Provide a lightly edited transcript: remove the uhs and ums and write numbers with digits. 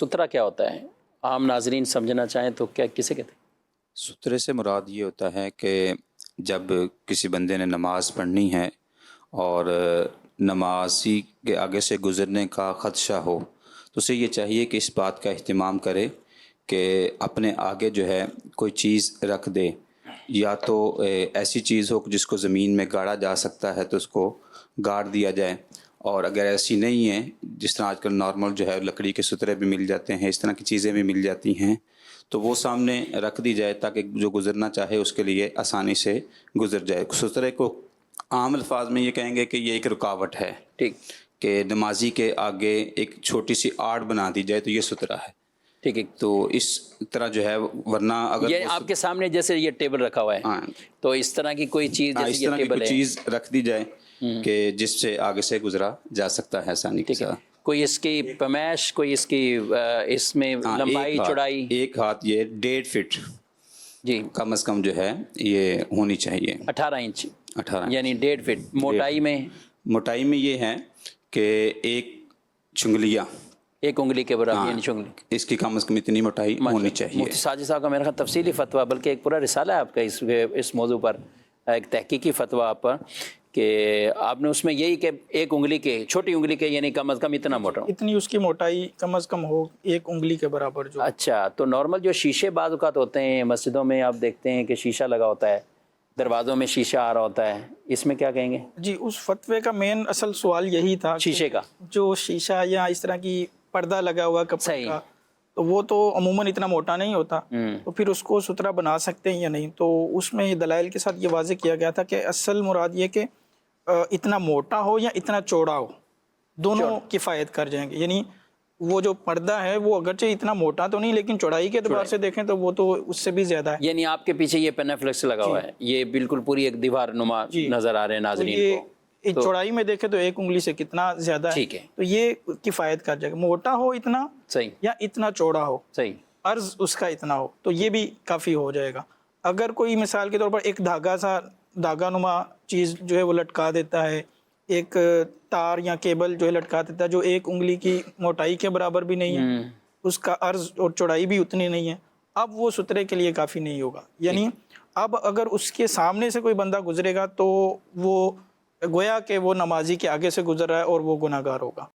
سترہ کیا ہوتا ہے؟ عام ناظرین سمجھنا چاہیں تو کیا کسے کہتے ہیں؟ سترے سے مراد یہ ہوتا ہے کہ جب کسی بندے نے نماز پڑھنی ہے اور نمازی کے آگے سے گزرنے کا خدشہ ہو تو اسے یہ چاہیے کہ اس بات کا اہتمام کرے کہ اپنے آگے جو ہے کوئی چیز رکھ دے، یا تو ایسی چیز ہو جس کو زمین میں گاڑا جا سکتا ہے تو اس کو گاڑ دیا جائے، اور اگر ایسی نہیں ہے، جس طرح آج کل نارمل جو ہے لکڑی کے سترے بھی مل جاتے ہیں، اس طرح کی چیزیں بھی مل جاتی ہیں، تو وہ سامنے رکھ دی جائے تاکہ جو گزرنا چاہے اس کے لیے آسانی سے گزر جائے۔ سترے کو عام الفاظ میں یہ کہیں گے کہ یہ ایک رکاوٹ ہے، ٹھیک، کہ نمازی کے آگے ایک چھوٹی سی آڑ بنا دی جائے تو یہ سترہ ہے۔ ٹھیک ہے، تو اس طرح جو ہے، ورنہ اگر یہ آپ کے سامنے جیسے یہ ٹیبل رکھا ہوا ہے، ہاں تو اس طرح کی کوئی چیز اس جیسے یہ طرح کی ٹیبل کوئی ہے، چیز رکھ دی جائے کہ جس سے آگے سے گزرا جا سکتا ہے آسانی کے ٹھیک ہے، ساتھ۔ کوئی اس کی پیمائش، کوئی اس کی اس میں لمبائی چوڑائی؟ ایک ہاتھ یہ 1.5 فٹ جی، کم از کم جو ہے یہ ہونی چاہیے، 18 انچ 18 یعنی 1.5 فٹ۔ موٹائی میں؟ موٹائی میں یہ ہے کہ ایک چنگلیہ، ایک انگلی کے برابر یعنی چنگلی، اس کی کم از کم اتنی موٹائی ہونی چاہیے۔ مفتی ساجد صاحب کا میرا خیال تفصیلی فتویٰ، بلکہ ایک پورا رسالہ ہے آپ کا اس موضوع پر، ایک تحقیقی فتویٰ آپ پر، کہ آپ نے اس میں یہی کہ ایک انگلی کے، چھوٹی انگلی کے یعنی کم از کم اتنا موٹا، اتنی اس کی موٹائی کم از کم ہو، ایک انگلی کے برابر جو۔ اچھا، تو نارمل جو شیشے بعض اوقات ہوتے ہیں مسجدوں میں، آپ دیکھتے ہیں کہ شیشہ لگا ہوتا ہے، دروازوں میں شیشہ آ رہا ہوتا ہے، اس میں کیا کہیں گے؟ جی، اس فتوے کا مین اصل سوال یہی تھا کہ شیشے کا جو شیشہ یا اس طرح کی پردہ لگا ہوا کپڑے صحیح، کا، تو وہ تو عموماً اتنا موٹا نہیں ہوتا، تو پھر اس کو سترا بنا سکتے ہیں یا نہیں؟ تو اس میں دلائل کے ساتھ یہ واضح کیا گیا تھا کہ اصل مراد یہ کہ اتنا موٹا ہو یا اتنا چوڑا ہو، دونوں کفایت کر جائیں گے۔ یعنی وہ جو پردہ ہے وہ اگرچہ اتنا موٹا تو نہیں، لیکن چوڑائی کے اعتبار سے دیکھیں تو وہ تو اس سے بھی زیادہ ہے۔ یعنی آپ کے پیچھے یہ پینافلیکس لگا ہوا ہے، یہ بالکل پوری ایک دیوار نما نظر آ رہے ہیں ناظرین کو، چوڑائی میں دیکھیں تو ایک انگلی سے کتنا زیادہ ہے، ٹھیک ہے، تو یہ کفایت کر جائے گا۔ موٹا ہو اتنا صحیح، یا اتنا چوڑا ہو، صحیح، عرض اس کا اتنا ہو، تو یہ بھی کافی ہو جائے گا۔ اگر کوئی مثال کے طور پر ایک دھاگا نما چیز جو ہے وہ لٹکا دیتا ہے، ایک تار یا کیبل جو ہے لٹکا دیتا ہے جو ایک انگلی کی موٹائی کے برابر بھی نہیں ہے، اس کا عرض اور چوڑائی بھی اتنی نہیں ہے، اب وہ سترے کے لیے کافی نہیں ہوگا۔ یعنی اب اگر اس کے سامنے سے کوئی بندہ گزرے گا تو وہ گویا کہ وہ نمازی کے آگے سے گزر رہا ہے اور وہ گناہگار ہوگا۔